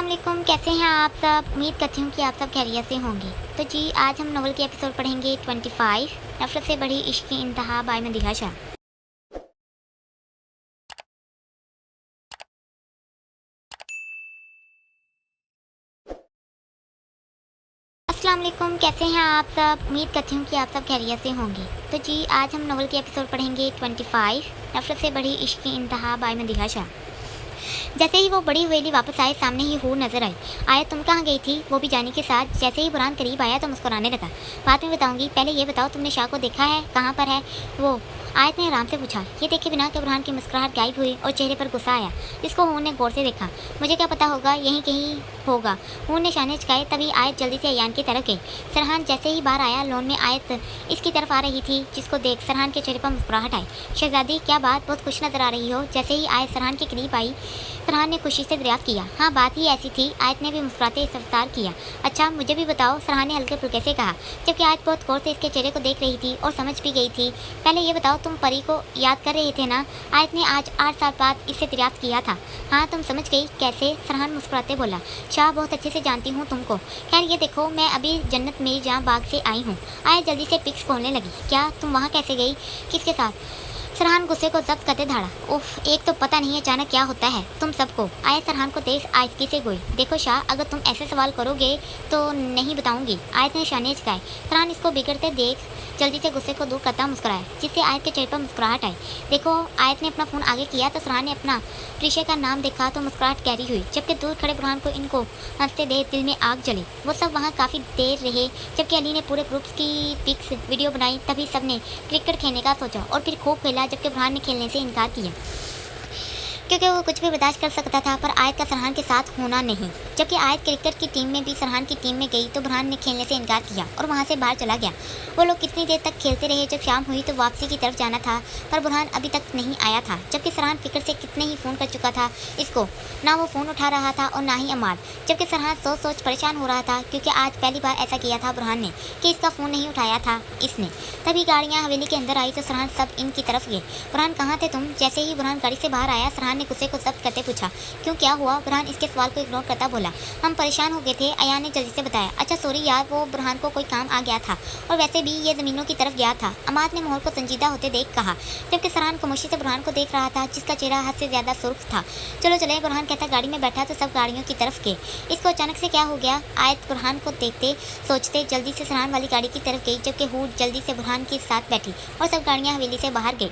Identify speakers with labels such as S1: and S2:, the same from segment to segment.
S1: अस्सलाम वालेकुम, कैसे हैं आप सब। उम्मीद करती हूँ कि आप सब खैरियत से होंगे। तो जी आज हम नॉवल के एपिसोड पढ़ेंगे 25 नफरत से बड़ी इश्क की इंतहा बाय मदीहा शाह। अस्सलाम वालेकुम, कैसे हैं आप सब। उम्मीद करती हूँ कि आप सब खैरियत से होंगे। तो जी आज हम नॉवल के एपिसोड पढ़ेंगे 25 नफरत से बड़ी इश्क की इंतहा बाय मदीहा शाह। जैसे ही वो बड़ी हवेली वापस आए, सामने ही हूर नजर आई। आयत, तुम कहाँ गई थी, वो भी जाने के साथ। जैसे ही बुरहान करीब आया तो मुस्कुराने लगा। बाद में बताऊंगी, पहले ये बताओ तुमने शाह को देखा है, कहाँ पर है वो। आयत ने आराम से पूछा। ये देखे बिना कि बुरहान की मुस्कुराहट गायब हुई और चेहरे पर गुस्सा आया, जिसको हूर ने गौर से देखा। मुझे क्या पता होगा, यहीं कहीं होगा। हूर ने शाने चुकाए। तभी आयत जल्दी से अयान की तरफ गई। सरहान जैसे ही बाहर आया, लॉन में आयत इसकी तरफ आ रही थी, जिसको देख सरहान के चेहरे पर मुस्कुराहट आई। शहजादी, क्या बात, बहुत खुश नजर आ रही हो। जैसे ही आयत सरहान के करीब आई, सरहान ने खुशी से दरियाफ्त किया। हाँ, बात ही ऐसी थी। आयत ने भी मुस्कुराते इस्तफसार किया। अच्छा, मुझे भी बताओ, सरहान ने हल्के फुल्के से कहा, जबकि आयत बहुत गौर से इसके चेहरे को देख रही थी और समझ भी गई थी। पहले ये बताओ, तुम परी को याद कर रहे थे ना। आयत ने आज 8 साल बाद इससे दरियाफ्त किया था। हाँ, तुम समझ गई, कैसे। सरहान मुस्कुराते बोला। शाह, बहुत अच्छे से जानती हूँ तुमको। खैर ये देखो, मैं अभी जन्नत मेरी जहाँ बाग से आई हूँ। आयत जल्दी से पिक्स खोलने लगी। क्या, तुम वहाँ कैसे गई, किसके साथ। सरहान गुस्से को जब्त करते धाड़ा। उफ, एक तो पता नहीं अचानक क्या होता है तुम सबको। आए सरहान को तेज आयस्की से गोई। देखो शाह, अगर तुम ऐसे सवाल करोगे तो नहीं बताऊंगी। आयत ने शाने चुकाए। सरहान इसको बिगड़ते देख जल्दी से गुस्से को दूर करता मुस्कुराया, जिससे आयत के चेहरे पर मुस्कुराहट आई। देखो, आयत ने अपना फ़ोन आगे किया तो सरहान ने अपना प्रीशे का नाम देखा तो मुस्कुराहट गहरी हुई, जबकि दूर खड़े बुरहान को इनको हंसते देख दिल में आग जली। वो सब वहाँ काफ़ी देर रहे, जबकि अली ने पूरे ग्रुप की पिक्स वीडियो बनाई। तभी सबने क्रिकेट खेलने का सोचा और फिर खूब खेला, जबकि बुरहान ने खेलने से इनकार किया, क्योंकि वो कुछ भी बर्दाश्त कर सकता था, पर आयत का सरहान के साथ होना नहीं। जबकि आयत क्रिकेट की टीम में भी सरहान की टीम में गई तो बुरहान ने खेलने से इनकार किया और वहाँ से बाहर चला गया। वो लोग कितनी देर तक खेलते रहे। जब शाम हुई तो वापसी की तरफ जाना था, पर बुरहान अभी तक नहीं आया था, जबकि सरहान फिक्र से कितने ही फ़ोन कर चुका था इसको। ना वो फ़ोन उठा रहा था और ना ही अमार, जबकि सरहान सोच परेशान हो रहा था, क्योंकि आज पहली बार ऐसा किया था बुरहान ने कि इसका फ़ोन नहीं उठाया था इसने। तभी गाड़ियाँ हवेली के अंदर आई तो सरहान सब इनकी तरफ गए। बुरहान, कहाँ थे तुम। जैसे ही बुरहान गाड़ी से बाहर आया, सरहान ने गुस्से को जब्त करते पूछा। क्यों, क्या हुआ। बुरहान इसके सवाल को इग्नोर करता बोला। हम परेशान हो गए थे, अयान ने जल्दी से बताया। अच्छा सॉरी यार, वो बुरहान को कोई काम आ गया था और वैसे भी ये ज़मीनों की तरफ गया था। अमाद ने माहौल को संजीदा होते देख कहा, जबकि सरहान खामोशी से बुरहान को देख रहा था, जिसका चेहरा हद से ज़्यादा सुर्ख था। चलो चले, बुरहान कहता गाड़ी में बैठा तो सब गाड़ियों की तरफ गए। इसको अचानक से क्या हो गया। आयत बुरहान को देखते सोचते जल्दी से सरहान वाली गाड़ी की तरफ गई, जबकि हूर जल्दी से बुरहान के साथ बैठी और सब गाड़ियाँ हवेली से बाहर गई।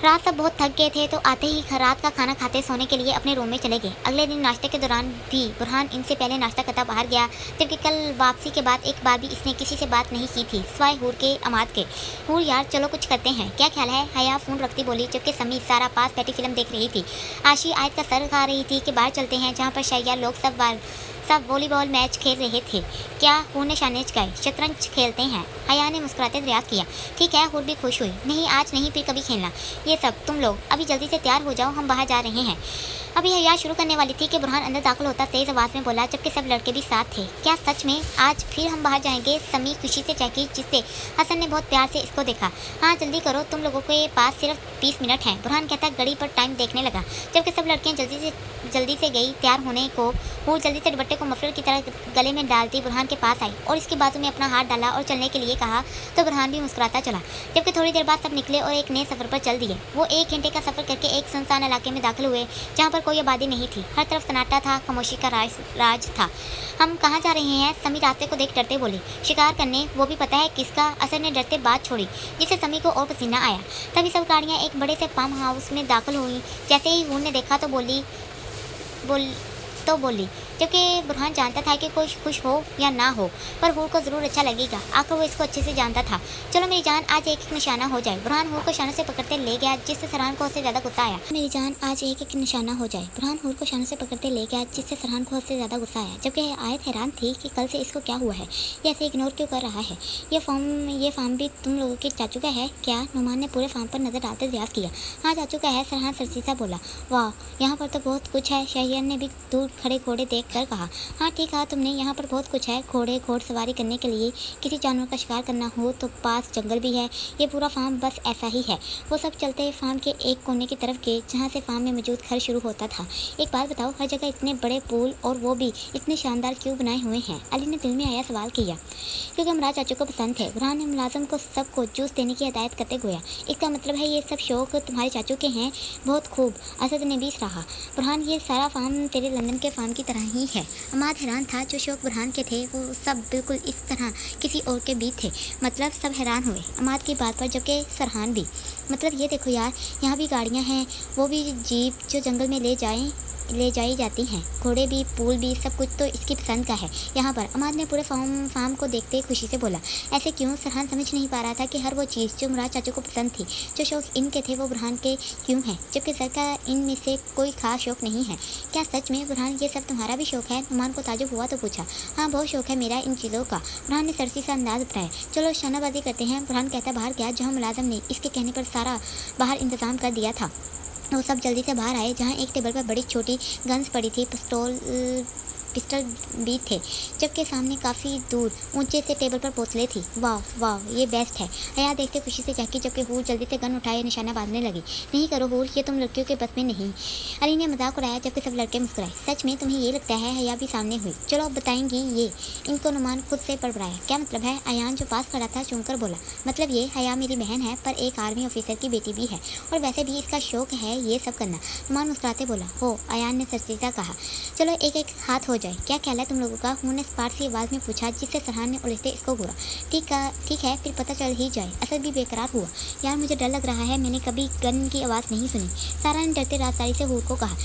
S1: रात सब बहुत थक गए थे तो आते ही रात का खाना खाते सोने के लिए अपने रूम में चले गए। अगले दिन नाश्ते के दौरान भी बुरहान इनसे पहले नाश्ता करता बाहर गया, जबकि कल वापसी के बाद एक बार भी इसने किसी से बात नहीं की थी, सिवाय हूर के अमाद के। हूर यार चलो कुछ करते हैं, क्या ख्याल है। हया फ़ोन रखती बोली, जबकि समी सारा पास बैठी फिल्म देख रही थी। आशी आयत का सर खा रही थी कि बाहर चलते हैं, जहाँ पर शैया लोग सब वॉलीबॉल मैच खेल रहे थे। क्या, हूर ने शाने चुकाए। शतरंज खेलते हैं, हया ने मुस्कुराते दरियाफ्त किया। ठीक है, हूर भी खुश हुई। नहीं आज नहीं, फिर कभी खेलना। ये सब तुम लोग अभी जल्दी से तैयार हो जाओ, हम बाहर जा रहे हैं। अभी हया शुरू करने वाली थी कि बुरहान अंदर दाखिल होता तेज आवाज़ में बोला, जबकि सब लड़के भी साथ थे। क्या सच में आज फिर हम बाहर जाएंगे। समी खुशी से चहकी, जिससे हसन ने बहुत प्यार से इसको देखा। हाँ जल्दी करो, तुम लोगों के पास सिर्फ 20 मिनट हैं। बुरहान कहता घड़ी पर टाइम देखने लगा, जबकि सब लड़कियां जल्दी से गई तैयार होने को। वो जल्दी से दुपट्टे को मफलर की तरह गले में डालती बुरहान के पास आई और इसकी बाजू में अपना हाथ डाला और चलने के लिए कहा, तो बुरहान भी मुस्कुराता चला। जबकि थोड़ी देर बाद सब निकले और एक नए सफ़र पर चल दिए। वो 1 घंटे का सफ़र करके एक सुनसान इलाके में दाखिल हुए, जहाँ पर कोई आबादी नहीं थी। हर तरफ सन्नाटा था, खामोशी का राज था। हम कहाँ जा रहे हैं। समी रास्ते को देख डरते बोली। शिकार करने, वो भी पता है किसका। असर ने डरते बात छोड़ी, जिससे समी को और पसीना आया। तभी सब गाड़ियाँ एक बड़े से फार्म हाउस में दाखिल हुई। जैसे ही हूर ने देखा तो बोली, जबकि बुरहान जानता था कि कोई खुश हो या ना हो, पर हूर को ज़रूर अच्छा लगेगा। आखिर वो इसको अच्छे से जानता था। चलो मेरी जान, आज एक एक निशाना हो जाए। बुरहान हूर को शानों से पकड़ते ले गया, जिससे सरहान को उससे ज़्यादा गुस्सा आया। मेरी जान, आज एक एक निशाना हो जाए। बुरहान हूर को शानों से पकड़ते ले गया, जिससे सरहान को उससे ज़्यादा गुस्सा आया। जबकि आयत हैरान थी कि कल से इसको क्या हुआ है, ये ऐसे इग्नोर क्यों कर रहा है। ये फार्म भी तुम लोगों के चाचू का है क्या। नुमान ने पूरे फार्म पर नज़र डालते दरियाफ्त किया। हाँ चाचू का है, सरहान सरसीसा बोला। वाह, यहाँ पर तो बहुत कुछ है। शहरियार ने भी दूर खड़े घोड़े देख कर कहा, हाँ ठीक कहा तुमने, यहाँ पर बहुत कुछ है। घोड़े घोड़सवारी करने के लिए, किसी जानवर का शिकार करना हो तो पास जंगल भी है। ये पूरा फार्म बस ऐसा ही है। वो सब चलते फार्म के एक कोने की तरफ गए जहाँ से फार्म में मौजूद घर शुरू होता था। एक बात बताओ, हर जगह इतने बड़े पुल और वो भी इतने शानदार क्यों बनाए हुए हैं? अली ने दिल में आया सवाल किया। क्योंकि हमराज चाचू को पसंद थे। बुरहान ने मुलाजिम को सबको जूस देने की हिदायत करते गोया। इसका मतलब है ये सब शौक तुम्हारे चाचू के हैं। बहुत खूब, असद ने भी सराहा। बुरहान, ये सारा फार्म तेरे लंदन के फार्म की तरह ही है। अमाद हैरान था। जो शौक बुरहान के थे वो सब बिल्कुल इस तरह किसी और के भी थे। मतलब सब हैरान हुए अमाद की बात पर, जबकि सरहान भी। मतलब ये देखो यार, यहाँ भी गाड़ियाँ हैं, वो भी जीप जो जंगल में ले जाई जाती हैं। घोड़े भी, पूल भी, सब कुछ तो इसकी पसंद का है यहाँ पर। अमाद ने पूरे फार्म को देखते खुशी से बोला। ऐसे क्यों? सरहान समझ नहीं पा रहा था कि हर वो चीज़ जो मुराद चाचू को पसंद थी, जो शौक इनके थे, वो बुरहान के क्यों हैं, जबकि सर का इनमें से कोई खास शौक नहीं है। क्या सच में बुरहान ये सब तुम्हारा भी शौक है? नुमान को ताजुब हुआ तो पूछा। हाँ बहुत शौक है मेरा इन चीज़ों का, बुरहान ने सरसी सा अंदाज बताया। चलो शानाबाजी करते हैं, बुरहान कहता बाहर गया जहाँ मुलाजिम ने इसके कहने पर सारा बाहर इंतजाम कर दिया था। वो सब जल्दी से बाहर आए जहाँ एक टेबल पर बड़ी छोटी गन्स पड़ी थी, पिस्टल भी थे, जबकि सामने काफ़ी दूर ऊंचे से टेबल पर बोतलें थी। वाह वाह, ये बेस्ट है, हया देखते खुशी से कहती, जबकि हूर जल्दी से गन उठाए निशाना बांधने लगी। नहीं करो हूर, ये तुम लड़कियों के बस में नहीं। अली ने मजाक उड़ाया, जबकि सब लड़के मुस्कुराए। सच में तुम्हें ये लगता है? हया भी सामने हुई। चलो अब बताएंगी ये। इनको नुमान खुद से बड़बड़ाया। क्या मतलब है? अयान जो पास खड़ा था चुनकर बोला। मतलब ये, हया मेरी बहन है पर एक आर्मी ऑफिसर की बेटी भी है, और वैसे भी इसका शौक है ये सब करना। नुमान मुस्कुराते बोला। हो, अयान ने सरसीसा कहा। चलो एक एक हाथ हो जाए, क्या ख्याल है तुम लोगों का? उन्होंने स्पार्ट सी आवाज़ में पूछा, जिससे सरहान ने उलझते इसको घूरा। ठीक है, फिर पता चल ही जाए। असद भी बेकरार हुआ। यार मुझे डर लग रहा है, मैंने कभी गन की आवाज़ नहीं सुनी। सारा ने डरते राजदारी से हूर को कहा।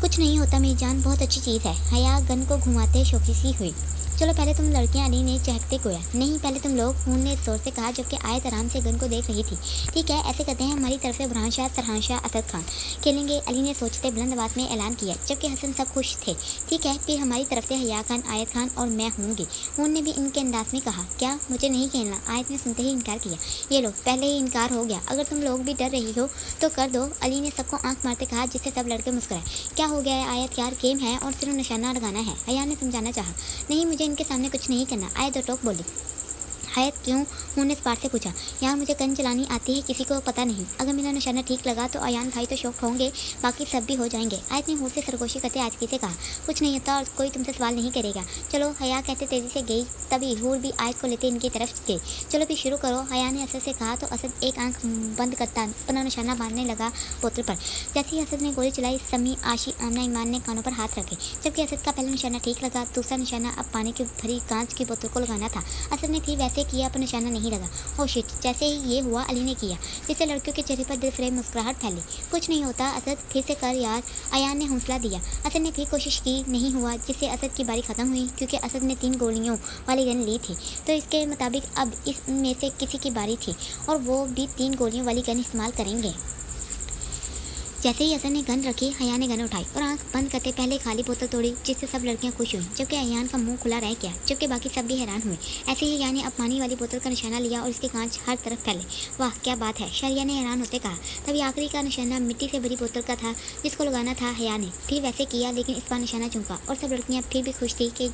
S1: कुछ नहीं होता मेरी जान, बहुत अच्छी चीज़ है। हया गन को घुमाते शौकी सी हुई। चलो पहले तुम लड़कियां, अली ने चहकते गोया। नहीं पहले तुम लोग, हून ने जोर से कहा, जबकि आयत आराम से गन को देख रही थी। ठीक है, ऐसे करते हैं, हमारी तरफ से बुरहान शाह, सरहान शाह, असद खान खेलेंगे, अली ने सोचते बुलंद आवाज़ में ऐलान किया, जबकि हसन सब खुश थे। ठीक है, फिर हमारी तरफ से हया खान, आयत खान और मैं होंगी। हून ने भी इनके अंदाज में कहा। क्या मुझे नहीं खेलना? आयत ने सुनते ही इनकार किया। ये लो, पहले ही इनकार हो गया। अगर तुम लोग भी डर रही हो तो कर दो, अली ने सबको आंख मारते कहा, जिससे सब लड़के मुस्कुराए। क्या हो गया है आयत? यार गेम है और सिर्फ निशाना लगाना है, हया ने समझाना चाहा। नहीं, मुझे इनके सामने कुछ नहीं करना, आयत दो टोक बोली। आयत क्यों? उन्होंने स्पार्ट से पूछा। यार मुझे गन चलानी आती है, किसी को पता नहीं। अगर मेरा निशाना ठीक लगा तो अयान भाई तो शौक होंगे, बाकी सब भी हो जाएंगे। आयत ने हूर से सरगोशी करते आजकी से कहा। कुछ नहीं होता और कोई तुमसे सवाल नहीं करेगा। चलो, हया कहते तेजी से गई, तभी हूर भी आयत को लेते इनकी तरफ गई। चलो फिर शुरू करो, हया ने असद से कहा तो असद एक आंख बंद करता अपना निशाना बांधने लगा बोतल पर। जैसे ही असद ने गोली चलाई, समी, आशी, आमना, ईमान ने कानों पर हाथ रखे, जबकि असद का पहला निशाना ठीक लगा। दूसरा निशाना अब पानी की भरी कांच की बोतल को लगाना था। असद ने फिर वैसे किया पर निशाना नहीं लगा। ओ शिट, जैसे ही ये हुआ अली ने किया, जिससे लड़कियों के चेहरे पर दिल फ्रेम मुस्कुराहट फैली। कुछ नहीं होता असद, फिर से कर यार, अयान ने हौसला दिया। असद ने फिर कोशिश की, नहीं हुआ, जिससे असद की बारी खत्म हुई, क्योंकि असद ने 3 गोलियों वाली गन ली थी। तो इसके मुताबिक अब इसमें से किसी की बारी थी और वो भी 3 गोलियों वाली गन इस्तेमाल करेंगे। जैसे ही असद ने गन रखी, हया ने गन उठाई और आंख बंद करते पहले खाली बोतल तोड़ी, जिससे सब लड़कियां खुश हुई, जबकि अयान का मुंह खुला रह गया, जबकि बाकी सब भी हैरान हुए। ऐसे ही हया ने अब पानी वाली बोतल का निशाना लिया और इसके कांच हर तरफ फैले। वाह क्या बात है, शरिया ने हैरान होते कहा। तभी आखिरी का निशाना मिट्टी से भरी बोतल का था, जिसको लगाना था हया ने। फिर वैसे किया, लेकिन इस बार निशाना चूका और सब लड़कियाँ फिर भी खुश थी कि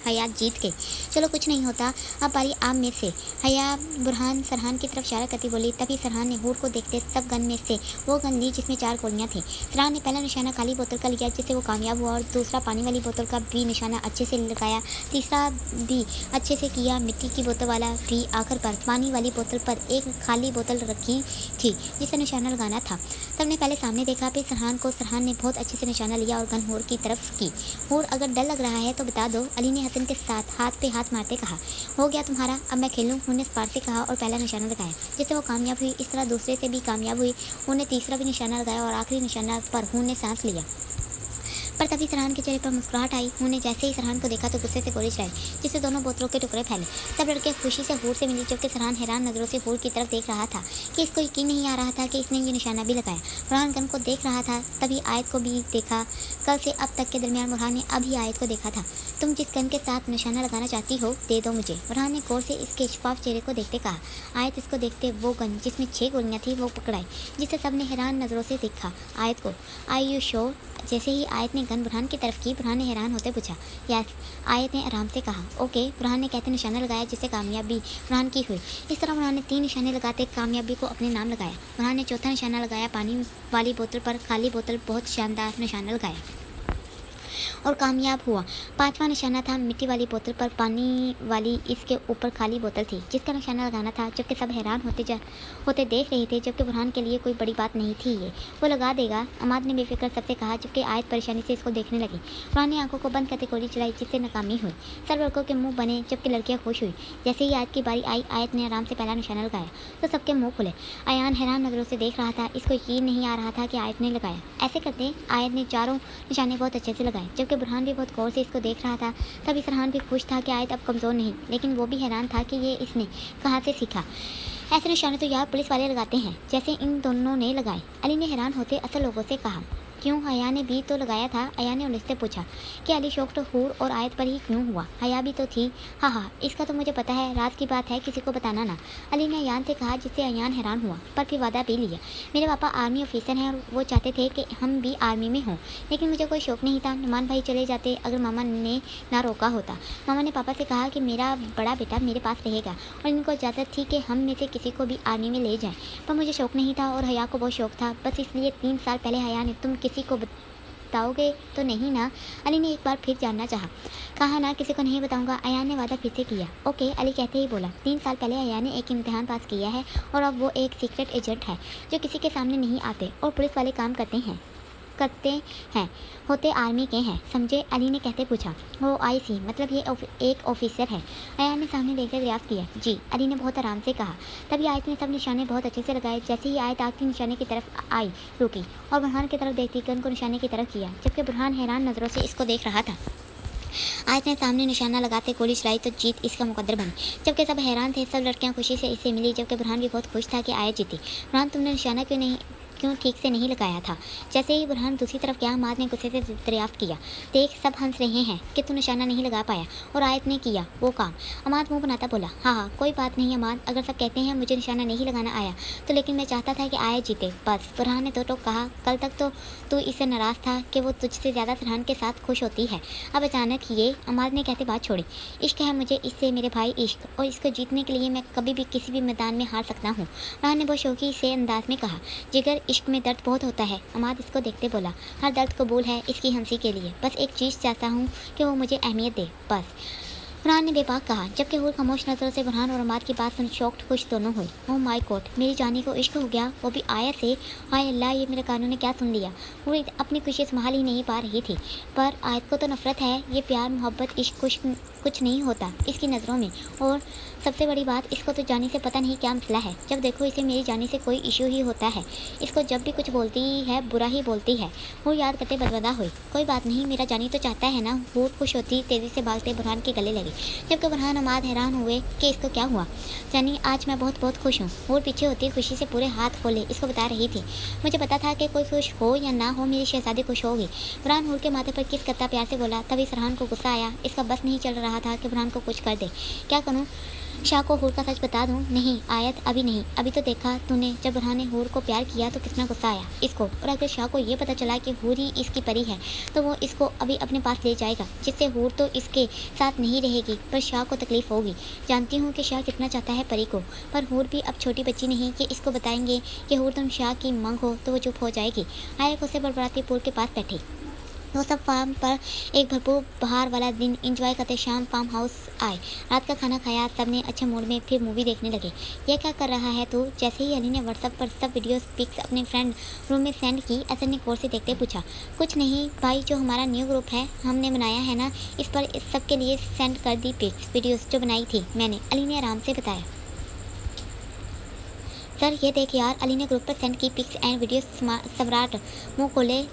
S1: हया जीत गई। चलो कुछ नहीं होता, अब बारी आम में से। हया बुरहान सरहान की तरफ इशारा करती बोली। तभी सरहान ने हूर को देखते सब गन में से वो गन ली जिसमें 4 गोलियाँ थी। सरहान ने पहला निशाना खाली बोतल का लिया, जिससे वो कामयाब हुआ, और दूसरा पानी वाली बोतल का भी निशाना अच्छे से लगाया। तीसरा भी अच्छे से किया, मिट्टी की बोतल वाला भी। आखिर पर पानी वाली बोतल पर एक खाली बोतल रखी थी जिसे निशाना लगाना था। सबने पहले सामने देखा, फिर सरहान को। सरहान ने बहुत अच्छे से निशाना लिया और गन हूर की तरफ की। हूर, अगर डर लग रहा है तो बता दो, अली ने हसन के साथ हाथ पे हाथ मारते कहा। हो गया तुम्हारा, अब मैं खेलूँ, उन्होंने स्पार्ट से कहा और पहला निशाना लगाया, जिससे वो कामयाब हुई। इस तरह दूसरे से भी कामयाब हुई, उन्होंने तीसरा भी निशाना लगाया और आखिरी निशाना पर हूर ने सांस लिया। पर तभी सरहान के चेहरे पर मुस्कुराहट आई। उन्होंने जैसे ही सरहान को देखा तो गुस्से से गोली चलाई, जिससे दोनों बोतलों के टुकड़े फैले। सब लड़के खुशी से हूर से मिले, जबकि सरहान हैरान नज़रों से हूर की तरफ देख रहा था कि इसको यकीन नहीं आ रहा था कि इसने ये निशाना भी लगाया। बुरहान गन को देख रहा था, तभी आयत को भी देखा। कल से अब तक के दरमियान बुरहान ने अभी आयत को देखा था। तुम जिस गन के साथ निशाना लगाना चाहती हो, दे दो मुझे, बुरहान ने गौर से इसके शफाफ चेहरे को देखते कहा। आयत इसको देखते वो गन जिसमें 6 गोलियाँ थी वो पकड़ाई, जिससे सब ने हैरान नज़रों से देखा आयत को। आई यू श्योर? जैसे ही आयत ने गन गर्दन बुरहान की तरफ की। बुरहान ने हैरान होते पूछा। यस, आयत ने आराम से कहा। ओके, बुरहान ने कहते निशाना लगाया जिससे कामयाबी बुरहान की हुई। इस तरह बुरहान ने 3 निशाने लगाते कामयाबी को अपने नाम लगाया। बुरहान ने चौथा निशाना लगाया पानी वाली बोतल पर। खाली बोतल बहुत शानदार निशाना लगाया और कामयाब हुआ। 5वां निशाना था मिट्टी वाली बोतल पर। पानी वाली इसके ऊपर खाली बोतल थी जिसका निशाना लगाना था। जबकि सब हैरान होते देख रहे थे, जबकि बुरहान के लिए कोई बड़ी बात नहीं थी। ये वो लगा देगा, अमाद ने बेफिक्र सबसे कहा, जबकि आयत परेशानी से इसको देखने लगी। बुरहान ने आंखों को बंद करके गोली चलाई जिससे नाकामी हुई। सब लड़कों के मुंह बने जबकि लड़कियां खुश हुई। जैसे ही आयत की बारी आई, आयत ने आराम से पहला निशाना लगाया तो सबके मुंह खुले। अयान हैरान नजरों से देख रहा था। इसको यकीन नहीं आ रहा था कि आयत ने लगाया। ऐसे करते आयत ने चारों निशाने बहुत अच्छे से लगाए, जबकि बुरहान भी बहुत गौर से इसको देख रहा था। तभी फरहान भी खुश था कि आयत अब कमज़ोर नहीं, लेकिन वो भी हैरान था कि ये इसने कहाँ से सीखा। ऐसे निशाने तो यार पुलिस वाले लगाते हैं जैसे इन दोनों ने लगाए। अली ने हैरान होते असल लोगों से कहा। क्यों, हया ने भी तो लगाया था। हया ने उलझते पूछा कि अली शौक तो हूर और आयत पर ही क्यों हुआ? हया भी तो थी। हाँ, इसका तो मुझे पता है, राज की बात है, किसी को बताना ना। अली ने अयान से कहा, जिससे अयान हैरान हुआ पर फिर वादा भी लिया। मेरे पापा आर्मी ऑफिसर हैं और वो चाहते थे कि हम भी आर्मी में हों, लेकिन मुझे कोई शौक नहीं था। नुमान भाई चले जाते अगर मामा ने ना रोका होता। मामा ने पापा से कहा कि मेरा बड़ा बेटा मेरे पास रहेगा और इनको इजाज़त थी कि हम में से किसी को भी आर्मी में ले जाएं, पर मुझे शौक नहीं था और हया को बहुत शौक था। बस इसलिए 3 साल पहले हया ने तुम किसी को बताओगे तो नहीं ना? अली ने एक बार फिर जानना चाहा। कहा ना, किसी को नहीं बताऊंगा। अयान ने वादा फिर से किया। ओके, अली कहते ही बोला। 3 साल पहले अयान ने एक इम्तिहान पास किया है और अब वो एक सीक्रेट एजेंट है जो किसी के सामने नहीं आते और पुलिस वाले काम करते हैं होते आर्मी के हैं, समझे? अली ने कहते पूछा। वो आई सी, मतलब ये एक ऑफिसर है? अयान ने सामने देखकर दरियाफ्त किया। जी, अली ने बहुत आराम से कहा। तभी आयत ने सब निशाने बहुत अच्छे से लगाए। जैसे ही आयत आखिरी निशाने की तरफ आई, रुकी और बुरहान की तरफ देखती गन को निशाने की तरफ किया, जबकि बुरहान हैरान नज़रों से इसको देख रहा था। आयत ने सामने निशाना लगाते गोली चलाई तो जीत इसका मुकद्दर बनी। जबकि सब हैरान थे, सब लड़कियां खुशी से इसे मिली, जबकि बुरहान भी बहुत खुश था कि आयत जीती। बुरहान, तुमने निशाना क्यों ठीक से नहीं लगाया था? जैसे ही बुरहान दूसरी तरफ गया, अमाद ने गुस्से से दरियाफ्त किया। देख, सब हंस रहे हैं कि तू निशाना नहीं लगा पाया और आयत ने किया वो काम। अमाद मुंह बनाता बोला। हाँ, कोई बात नहीं अमाद, अगर सब कहते हैं मुझे निशाना नहीं लगाना आया तो, लेकिन मैं चाहता था कि आयत जीते, बस। बुरहान ने तो कहा। कल तक तो तू इससे नाराज़ था कि वो तुझसे ज़्यादा फरहान के साथ खुश होती है, अब अचानक ये? अमाद ने कहते बात छोड़ी। इश्क है मुझे इससे, मेरे भाई, इश्क, और इसको जीतने के लिए मैं कभी भी किसी भी मैदान में हार सकता हूँ। बुरहान ने बहुत शौकी से अंदाज में कहा। जिगर, इश्क में दर्द बहुत होता है। अमाद इसको देखते बोला। हर दर्द कबूल है इसकी हंसी के लिए, बस एक चीज़ चाहता हूँ कि वो मुझे अहमियत दे, बस। बुरहान ने बेबाक कहा, जबकि हूर खामोश नज़रों से बुरहान और अमाद की बात सुन शॉक्ड खुश दोनों हुई। ओह माय गॉड, मेरी जानी को इश्क हो गया, वो भी आयत से। हाय अल्लाह, ये मेरे कानों ने क्या सुन लिया। हूर अपनी खुशी संभाल ही नहीं पा रही थी। पर आयत को तो नफरत है। ये प्यार, मोहब्बत, इश्क कुछ नहीं होता इसकी नज़रों में। और सबसे बड़ी बात, इसको तो जानी से पता नहीं क्या मसला है। जब देखो इसे मेरी जानी से कोई इशू ही होता है। इसको जब भी कुछ बोलती है बुरा ही बोलती है। वो याद करते बदबदा हुई। कोई बात नहीं, मेरा जानी तो चाहता है ना। हूर खुश होती तेज़ी से भागते बुरहान के गले लगी, जबकि बुरहान अमाद हैरान हुए कि इसको क्या हुआ। जानी, आज मैं बहुत बहुत खुश हूँ। हूर पीछे होती खुशी से पूरे हाथ खोले इसको बता रही थी। मुझे पता था कि कोई खुश हो या ना हो, मेरी शहजादी खुश होगी। बुरहान हूर के माथे पर किस करता प्यार से बोला। तभी फरहान को गुस्सा आया। इसका बस नहीं चल रहा था कि बुरहान को कुछ कर दे। क्या करूँ? शाह को हूर का सच बता दूं? नहीं आयत, अभी नहीं। अभी तो देखा तूने, जब बुरहान ने हूर को प्यार किया तो कितना गुस्सा आया इसको। और अगर शाह को ये पता चला कि हूर ही इसकी परी है तो वो इसको अभी अपने पास ले जाएगा, जिससे हूर तो इसके साथ नहीं रहेगी पर शाह को तकलीफ होगी। जानती हूँ कि शाह कितना चाहता है परी को, पर हूर भी अब छोटी बच्ची नहीं कि इसको बताएंगे कि हूर तुम शाह की मंग हो तो वो चुप हो जाएगी। आयत उसे बड़बड़ाती पुल के पास बैठी। वो सब फार्म पर एक भरपूर बहार वाला दिन एंजॉय करते शाम फार्म हाउस आए। रात का खाना खाया, सब ने अच्छे मूड में फिर मूवी देखने लगे। ये क्या कर रहा है तू? जैसे ही अली ने व्हाट्सएप पर सब वीडियोस पिक्स अपने फ्रेंड रूम में सेंड की, असर ने गौर से देखते पूछा। कुछ नहीं भाई, जो हमारा न्यू ग्रुप है हमने बनाया है ना, इस पर इस सब के लिए सेंड कर दी पिक्स वीडियोज़ जो बनाई थी मैंने, अली ने आराम से बताया। सर ये देख यार, अली ने ग्रुप पर सेंड की पिक्स एंड वीडियो। सम्राट मुँह खोले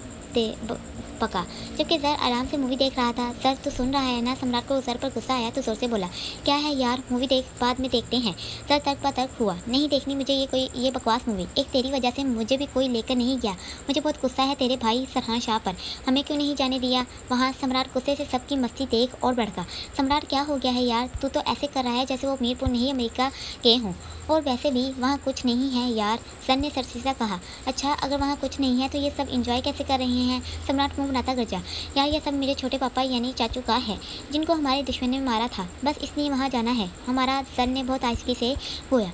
S1: पका, जबकि जर आराम से मूवी देख रहा था। सर तो सुन रहा है ना? सम्राट को सर पर गुस्सा आया तो जोर से बोला। क्या है यार, मूवी देख, बाद में देखते हैं। सर तर्क पर तर्क हुआ। नहीं देखनी मुझे ये बकवास मूवी। एक तेरी वजह से मुझे भी कोई लेकर नहीं गया। मुझे बहुत गुस्सा है तेरे भाई सरहान शाह पर, हमें क्यों नहीं जाने दिया वहाँ। सम्राट गुस्से से सबकी मस्ती देख और भड़का। सम्राट क्या हो गया है यार, तू तो ऐसे कर रहा है जैसे वो मीरपुर नहीं अमेरिका के हों, और वैसे भी वहाँ कुछ नहीं है यार। सर ने सरसीसा कहा। अच्छा, अगर वहाँ कुछ नहीं है तो ये सब इंजॉय कैसे कर रहे हैं? सम्राट मुंह बनाता गरजा, यार ये सब मेरे छोटे पापा यानी चाचू का है, जिनको हमारे दुश्मन ने मारा था, बस इसलिए वहाँ जाना है। हमारा सर ने बहुत आहिस्ते से बोया,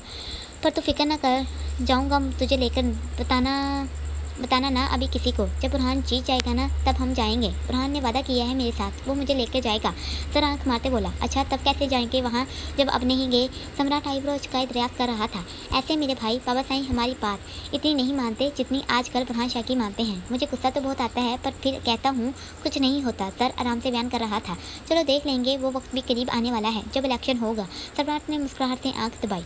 S1: पर तू फिक्र ना कर, जाऊँगा तुझे लेकर। बताना ना अभी किसी को, जब बुरहान जीत जाएगा ना तब हम जाएंगे। बुरहान ने वादा किया है मेरे साथ, वो मुझे लेकर जाएगा। सर आंख मारते बोला, अच्छा तब कैसे जाएंगे वहाँ जब अब नहीं गए। सम्राट आईब्रोज का दरियाफ्त कर रहा था। ऐसे मेरे भाई बाबा साईं हमारी बात इतनी नहीं मानते जितनी आजकल बुरहान शाह की मानते हैं। मुझे गुस्सा तो बहुत आता है, पर फिर कहता हूँ कुछ नहीं होता। सर आराम से बयान कर रहा था, चलो देख लेंगे, वो वक्त भी करीब आने वाला है जब इलेक्शन होगा। सम्राट ने मुस्कुराहट से आंख दबाई।